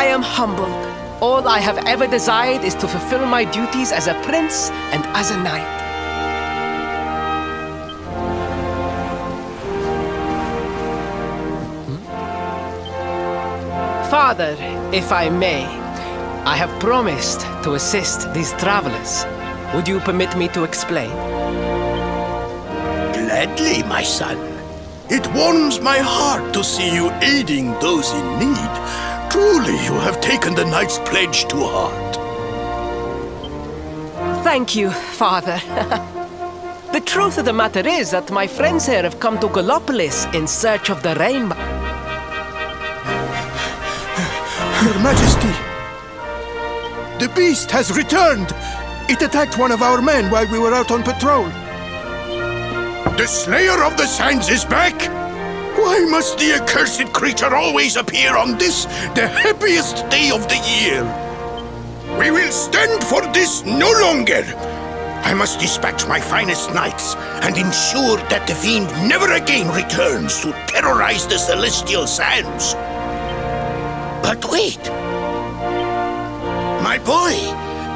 I am humbled. All I have ever desired is to fulfill my duties as a prince and as a knight. Father, if I may, I have promised to assist these travelers. Would you permit me to explain? Gladly, my son. It warms my heart to see you aiding those in need. Truly, you have taken the knight's pledge to heart. Thank you, Father. The truth of the matter is that my friends here have come to Gallopolis in search of the rainbow. Your Majesty! The beast has returned! It attacked one of our men while we were out on patrol. The Slayer of the Sands is back! Why must the accursed creature always appear on this, the happiest day of the year? We will stand for this no longer! I must dispatch my finest knights and ensure that the fiend never again returns to terrorize the Celestial Sands. But wait! My boy,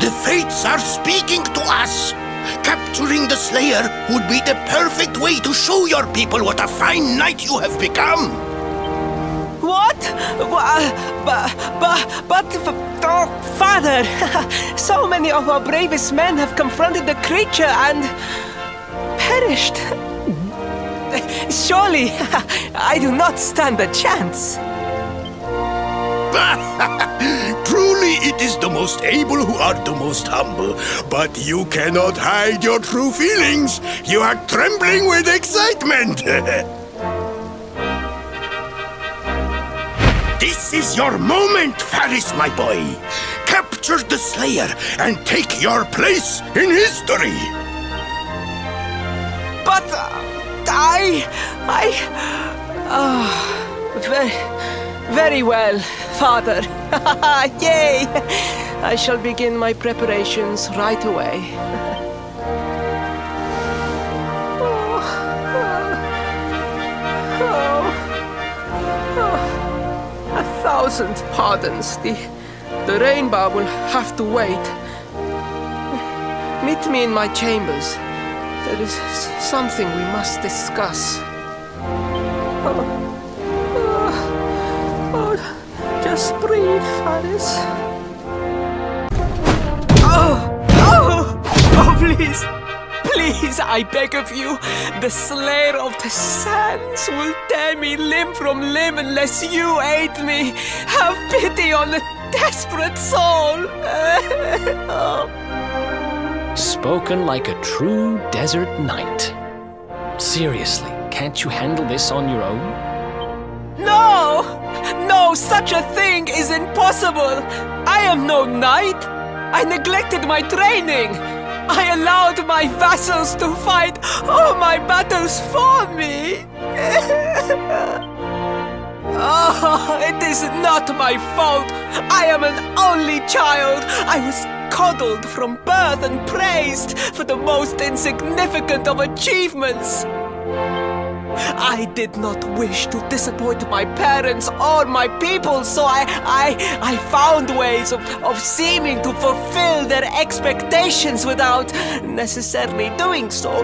the fates are speaking to us! Capturing the Slayer would be the perfect way to show your people what a fine knight you have become! What? Oh, Father! So many of our bravest men have confronted the creature and perished. Surely, I do not stand a chance. Truly, it is the most able who are the most humble. But you cannot hide your true feelings. You are trembling with excitement. This is your moment, Faris, my boy. Capture the Slayer and take your place in history. But very well, Father. Yay! I shall begin my preparations right away. A thousand pardons. The rainbow will have to wait. Meet me in my chambers. There is something we must discuss. Just breathe, Faris. Oh, please. Please, I beg of you. The Slayer of the Sands will tear me limb from limb unless you aid me. Have pity on a desperate soul. Spoken like a true desert knight. Seriously, can't you handle this on your own? No! No, such a thing is impossible! I am no knight! I neglected my training! I allowed my vassals to fight all my battles for me! Oh, it is not my fault! I am an only child! I was coddled from birth and praised for the most insignificant of achievements! I did not wish to disappoint my parents or my people, so I found ways of seeming to fulfill their expectations without necessarily doing so.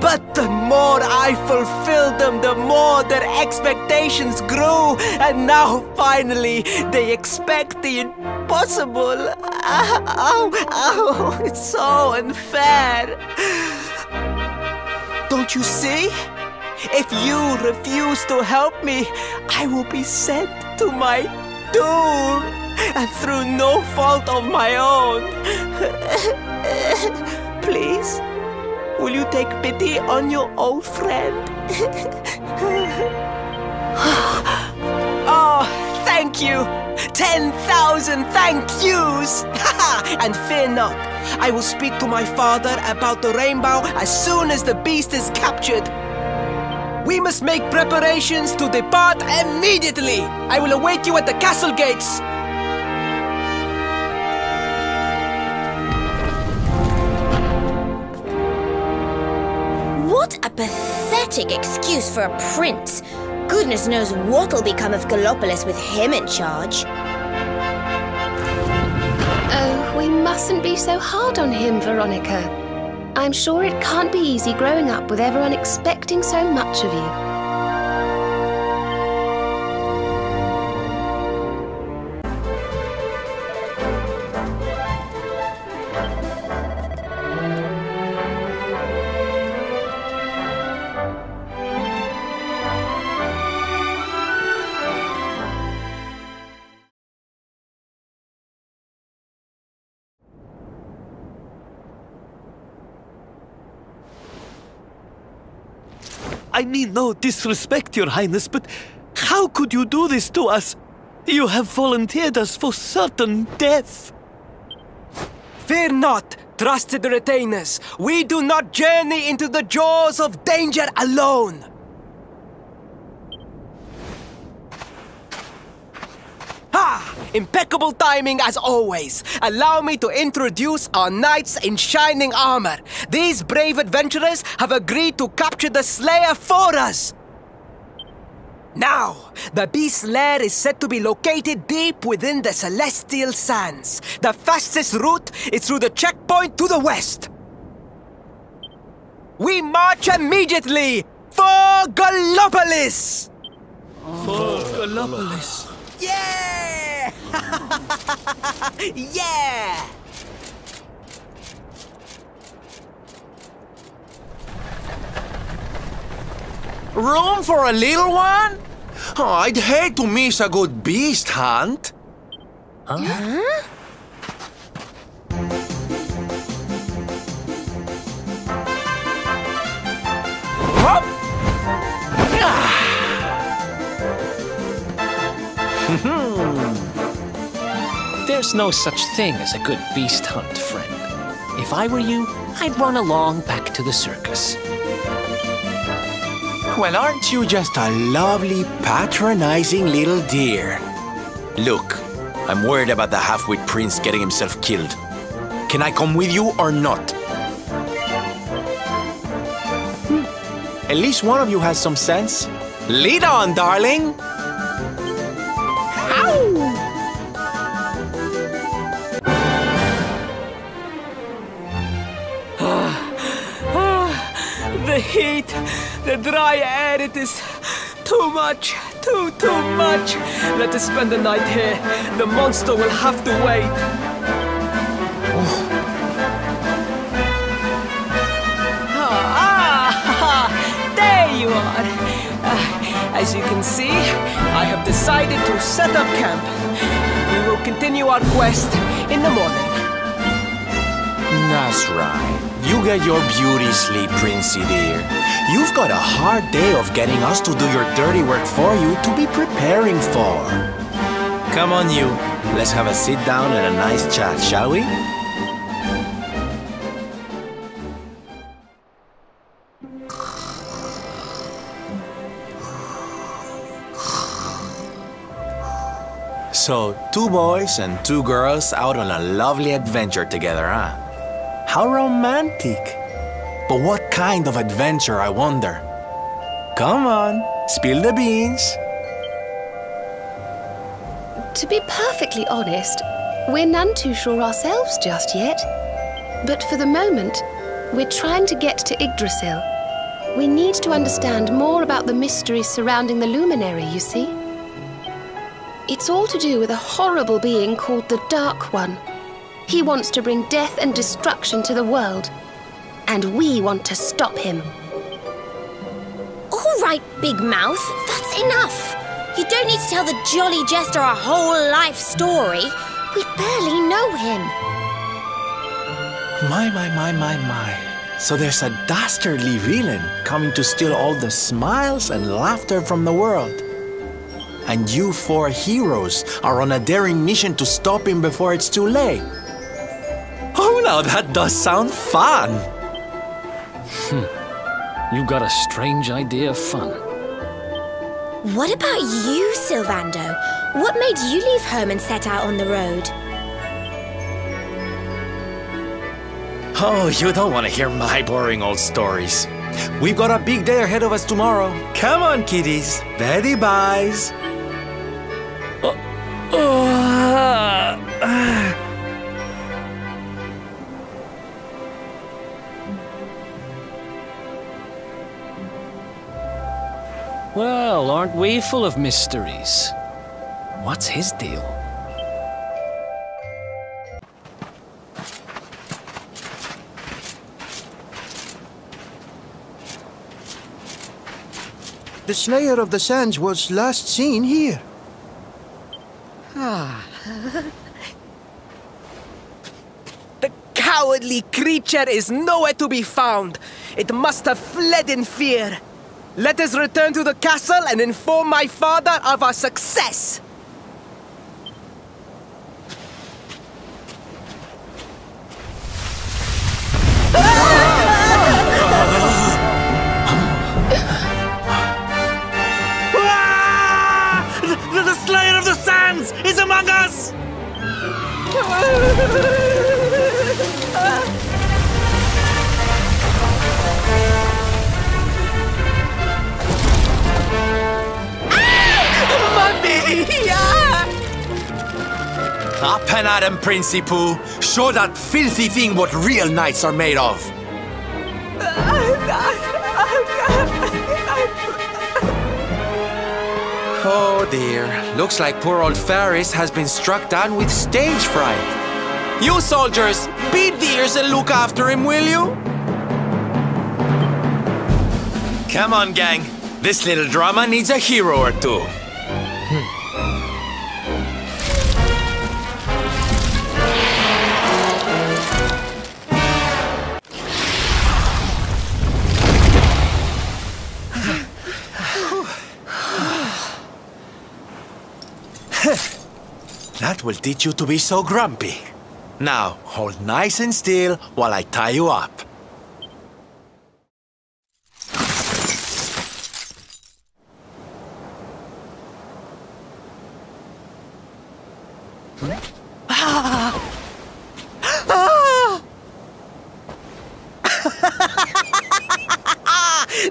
But the more I fulfilled them, the more their expectations grew, and now finally they expect the impossible. Oh, it's so unfair. Don't you see? If you refuse to help me, I will be sent to my doom, and through no fault of my own. Please, will you take pity on your old friend? Oh, thank you! 10,000 thank yous! And fear not, I will speak to my father about the rainbow as soon as the beast is captured. We must make preparations to depart immediately! I will await you at the castle gates! What a pathetic excuse for a prince! Goodness knows what'll become of Gallopolis with him in charge. mustn't be so hard on him, Veronica. I'm sure it can't be easy growing up with everyone expecting so much of you. I mean no disrespect, Your Highness, but how could you do this to us? You have volunteered us for certain death. Fear not, trusted retainers. We do not journey into the jaws of danger alone. Ha! Impeccable timing as always. Allow me to introduce our knights in shining armor. These brave adventurers have agreed to capture the Slayer for us. Now, the beast's lair is said to be located deep within the Celestial Sands. The fastest route is through the checkpoint to the west. We march immediately for Gallopolis! For Gallopolis. Yeah! Yeah! Room for a little one? Oh, I'd hate to miss a good beast hunt. Huh? There's no such thing as a good beast hunt, friend. If I were you, I'd run along back to the circus. Well, aren't you just a lovely, patronizing little dear? Look, I'm worried about the half-wit prince getting himself killed. Can I come with you or not? At least one of you has some sense. Lead on, darling! The heat, the dry air, it is too much, too much. Let us spend the night here. The monster will have to wait. There you are. As you can see, I have decided to set up camp. We will continue our quest in the morning. That's right. You get your beauty sleep, Princey dear. You've got a hard day of getting us to do your dirty work for you to be preparing for. Come on, you. Let's have a sit down and a nice chat, shall we? So, 2 boys and 2 girls out on a lovely adventure together, huh? How romantic! But what kind of adventure, I wonder? Come on, spill the beans. To be perfectly honest, we're none too sure ourselves just yet. But for the moment, we're trying to get to Yggdrasil. We need to understand more about the mysteries surrounding the luminary, you see. It's all to do with a horrible being called the Dark One. He wants to bring death and destruction to the world. And we want to stop him. All right, Big Mouth, that's enough. You don't need to tell the Jolly Jester our whole life story. We barely know him. My. So there's a dastardly villain coming to steal all the smiles and laughter from the world. And you 4 heroes are on a daring mission to stop him before it's too late. Oh, now that does sound fun! You've got a strange idea of fun. What about you, Sylvando? What made you leave home and set out on the road? Oh, you don't want to hear my boring old stories. We've got a big day ahead of us tomorrow. Come on, kiddies. Betty buys. Well, aren't we full of mysteries? What's his deal? The Slayer of the Sands was last seen here. The cowardly creature is nowhere to be found. It must have fled in fear. Let us return to the castle and inform my father of our success. The Slayer of the Sands is among us! Up and at him, Princey Pooh. Show that filthy thing what real knights are made of. Oh dear. Looks like poor old Faris has been struck down with stage fright. You soldiers, beat the ears and look after him, will you? Come on, gang. This little drama needs a hero or two. That will teach you to be so grumpy. Now, hold nice and still while I tie you up.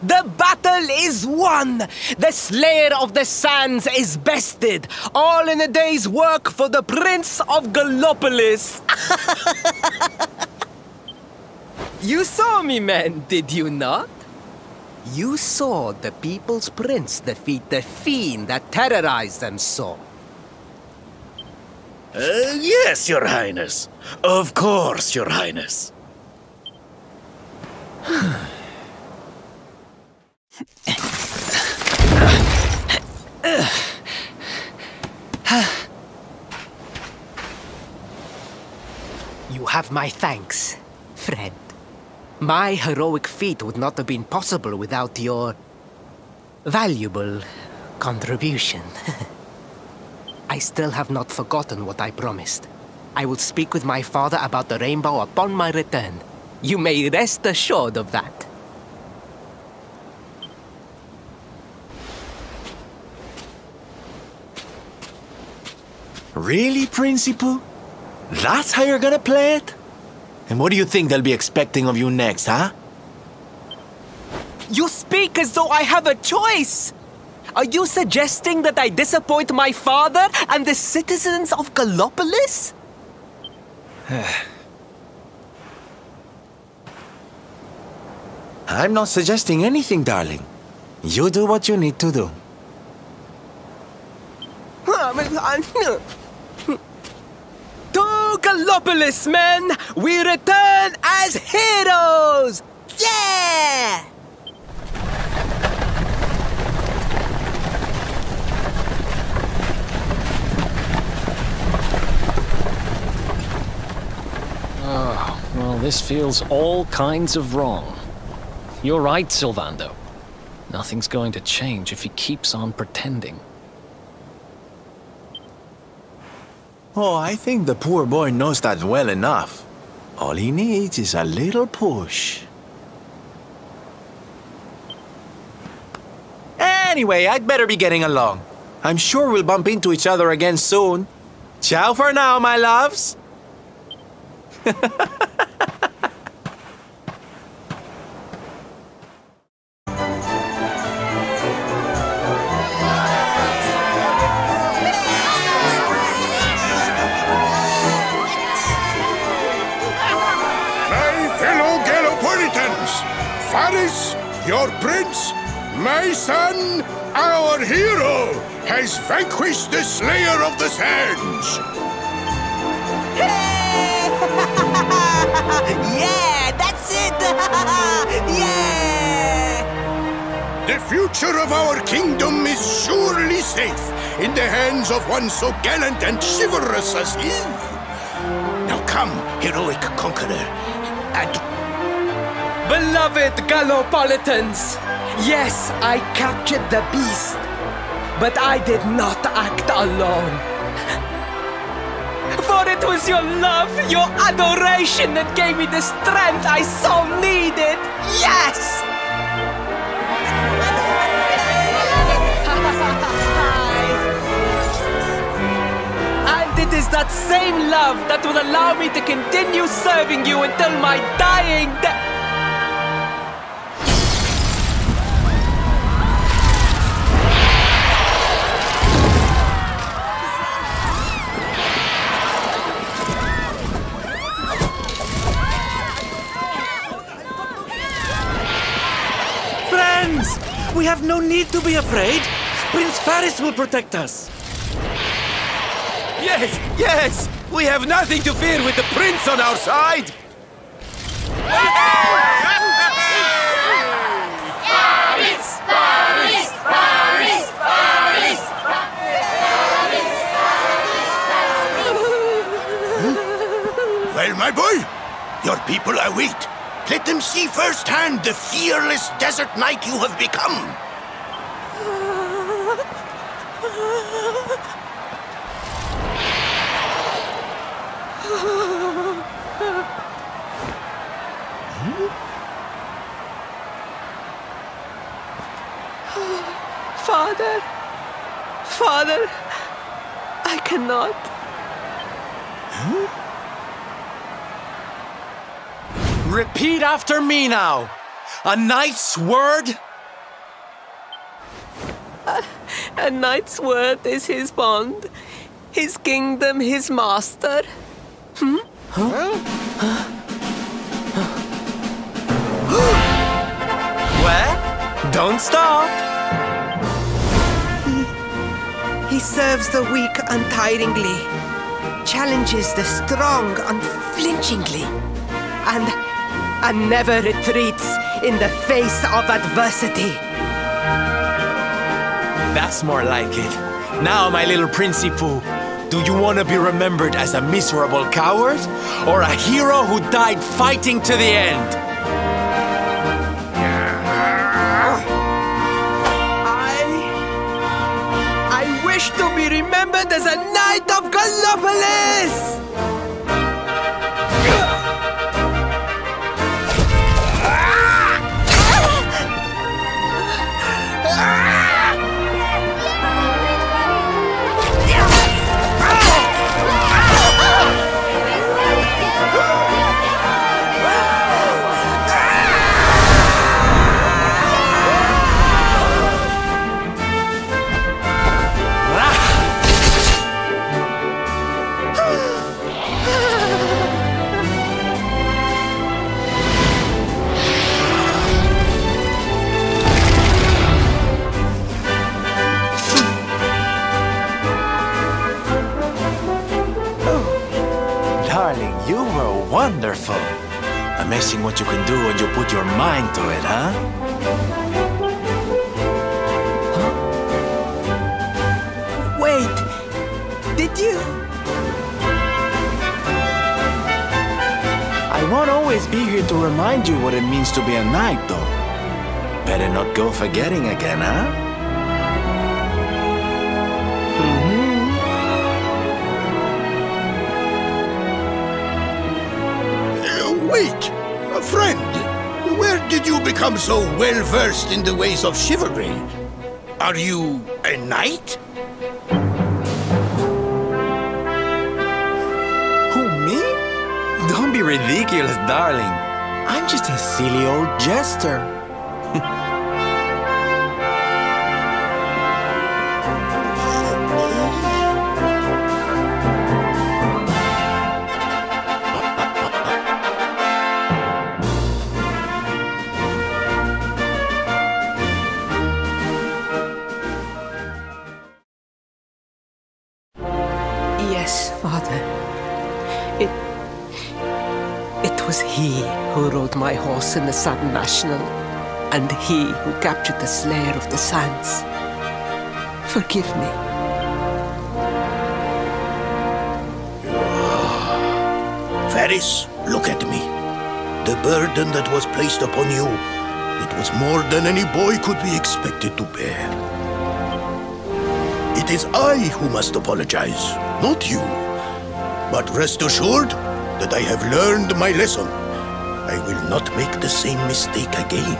The battle is won! The Slayer of the Sands is bested! All in a day's work for the Prince of Gallopolis! You saw me, men, did you not? You saw the People's Prince defeat the fiend that terrorized them so. Yes, Your Highness. Of course, Your Highness. You have my thanks, friend. My heroic feat would not have been possible without your valuable contribution. I still have not forgotten what I promised. I will speak with my father about the rainbow upon my return. You may rest assured of that. Really, Princey Pooh? That's how you're gonna play it? And what do you think they'll be expecting of you next, huh? You speak as though I have a choice! Are you suggesting that I disappoint my father and the citizens of Gallopolis? I'm not suggesting anything, darling. You do what you need to do. To Gallopolis, men! We return as heroes! Yeah! Oh, well, this feels all kinds of wrong. You're right, Sylvando. Nothing's going to change if he keeps on pretending. Oh, I think the poor boy knows that well enough. All he needs is a little push. Anyway, I'd better be getting along. I'm sure we'll bump into each other again soon. Ciao for now, my loves. My fellow Gallopolitans, Faris, your prince, My son, our hero, has vanquished the Slayer of the Sands. Yeah, that's it! Yeah! The future of our kingdom is surely safe in the hands of one so gallant and chivalrous as he. Now come, heroic conqueror, and... Beloved Gallopolitans, yes, I captured the beast, but I did not act alone. For it was your love, your adoration that gave me the strength I so needed. Yes! And it is that same love that will allow me to continue serving you until my dying day. We have no need to be afraid. Prince Faris will protect us. Yes, yes! We have nothing to fear with the Prince on our side! Faris! Faris! Faris! Faris! Well, my boy, your people await. Let them see firsthand the fearless desert knight you have become. Father, Father, I cannot. Repeat after me now. A knight's word? A knight's word is his bond, his kingdom, his master. Well, don't stop. He serves the weak untiringly, challenges the strong unflinchingly, and never retreats in the face of adversity. That's more like it. Now, my little Princey Pooh, do you want to be remembered as a miserable coward or a hero who died fighting to the end? I wish to be remembered as a knight of Gallopolis! Darling, you were wonderful. Amazing what you can do when you put your mind to it, huh? Wait, did you? I won't always be here to remind you what it means to be a knight, though. Better not go forgetting again, huh? Wait, a friend. Where did you become so well-versed in the ways of chivalry? Are you a knight? Who, me? Don't be ridiculous, darling. I'm just a silly old jester. Yes, Father. It was he who rode my horse in the Sun National, and he who captured the Slayer of the Sands. Forgive me. Varys, look at me. The burden that was placed upon you, it was more than any boy could be expected to bear. It is I who must apologize, not you. But rest assured that I have learned my lesson. I will not make the same mistake again.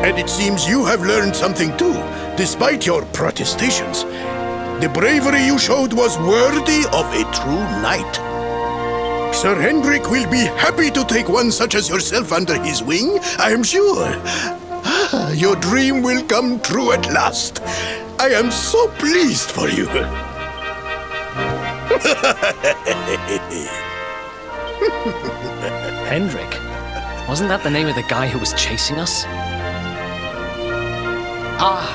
And it seems you have learned something too, despite your protestations. The bravery you showed was worthy of a true knight. Sir Hendrik will be happy to take one such as yourself under his wing, I am sure. Your dream will come true at last. I am so pleased for you. Hendrik? Wasn't that the name of the guy who was chasing us? Ah,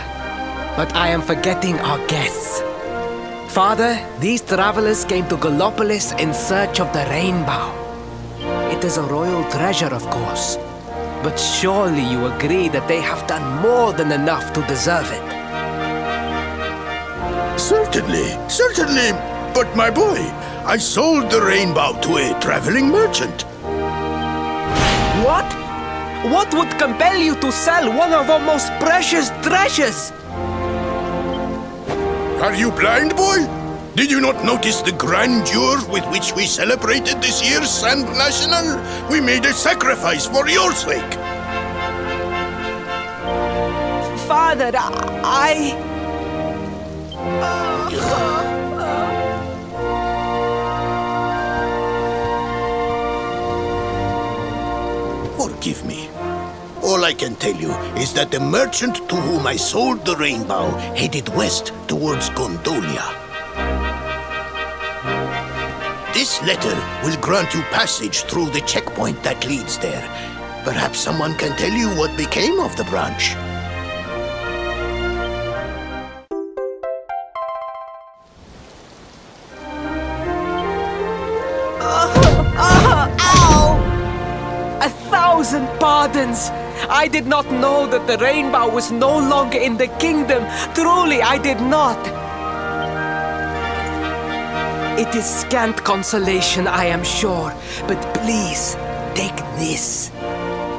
but I am forgetting our guests. Father, these travelers came to Gallopolis in search of the rainbow. It is a royal treasure, of course. But surely you agree that they have done more than enough to deserve it. Certainly. But my boy, I sold the rainbow to a traveling merchant. What? What would compel you to sell one of our most precious treasures? Are you blind, boy? Did you not notice the grandeur with which we celebrated this year's Sand National? We made a sacrifice for your sake. Father, Forgive me. All I can tell you is that the merchant to whom I sold the rainbow headed west towards Gondolia. This letter will grant you passage through the checkpoint that leads there. Perhaps someone can tell you what became of the branch. Ow! 1,000 pardons! I did not know that the rainbow was no longer in the kingdom. Truly, I did not. It is scant consolation, I am sure. But please, take this.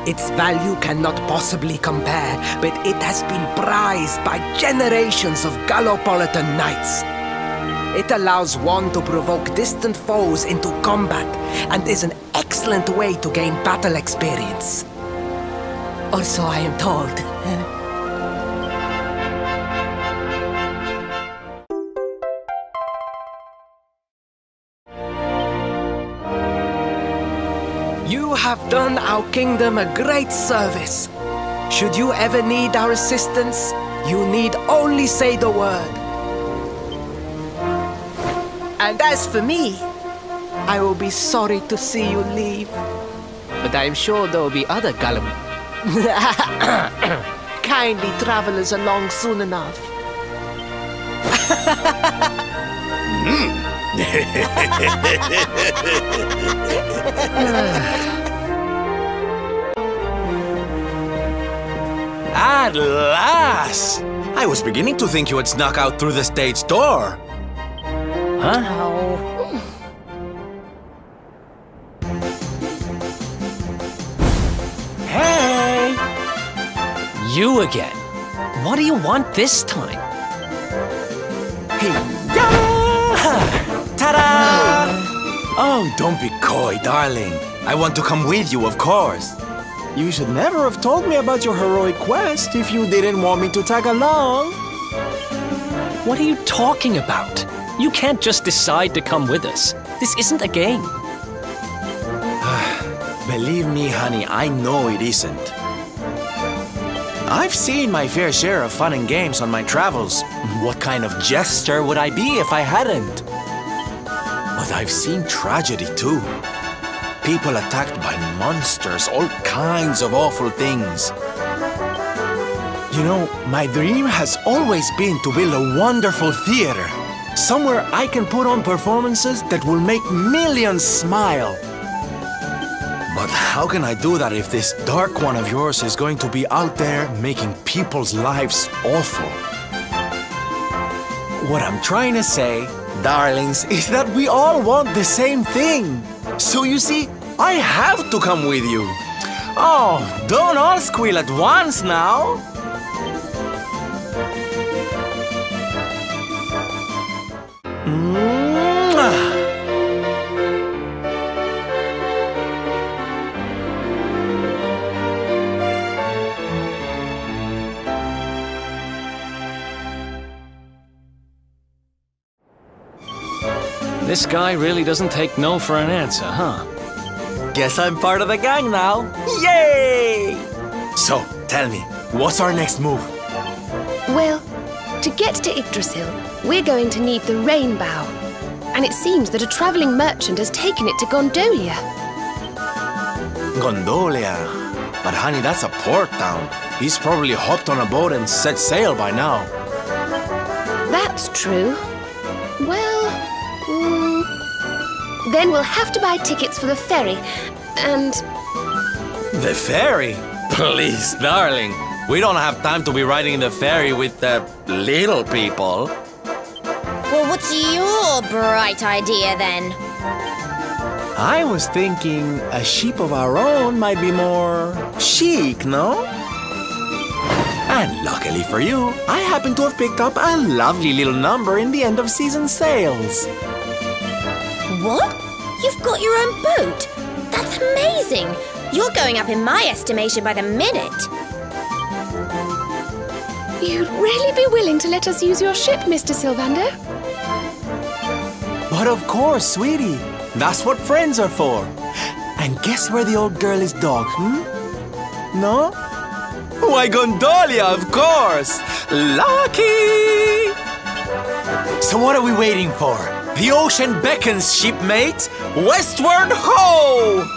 Its value cannot possibly compare, but it has been prized by generations of Gallopolitan knights. It allows one to provoke distant foes into combat, and is an excellent way to gain battle experience. Or so I am told. You have done our kingdom a great service. Should you ever need our assistance, you need only say the word. And as for me, I will be sorry to see you leave. But I am sure there will be other kindly travelers along soon enough. At last! I was beginning to think you had snuck out through the stage door. Huh? Hey! You again. What do you want this time? Hey, ta-da! Oh, don't be coy, darling. I want to come with you, of course. You should never have told me about your heroic quest if you didn't want me to tag along. What are you talking about? You can't just decide to come with us. This isn't a game. Believe me, honey, I know it isn't. I've seen my fair share of fun and games on my travels. What kind of jester would I be if I hadn't? But I've seen tragedy too. People attacked by monsters, all kinds of awful things. You know, my dream has always been to build a wonderful theater. Somewhere I can put on performances that will make millions smile. But how can I do that if this dark one of yours is going to be out there making people's lives awful? What I'm trying to say, darlings, is that we all want the same thing. So you see, I have to come with you. Oh, don't all squeal at once now. This guy really doesn't take no for an answer, huh? Guess I'm part of the gang now. Yay! So, tell me, what's our next move? Well, to get to Yggdrasil, we're going to need the rainbow. And it seems that a traveling merchant has taken it to Gondolia. Gondolia? But honey, that's a port town. He's probably hopped on a boat and set sail by now. That's true. Well, then we'll have to buy tickets for the ferry, and... The ferry? Please, darling. We don't have time to be riding the ferry with the little people. Well, what's your bright idea then? I was thinking a ship of our own might be more chic, no? And luckily for you, I happen to have picked up a lovely little number in the end of season sales. What? You've got your own boat? That's amazing! You're going up in my estimation by the minute. You'd really be willing to let us use your ship, Mr. Sylvander? But of course, sweetie. That's what friends are for. And guess where the old girl is docked, No? Why, Gondolia, of course! Lucky! So what are we waiting for? The ocean beckons, shipmate! Westward ho!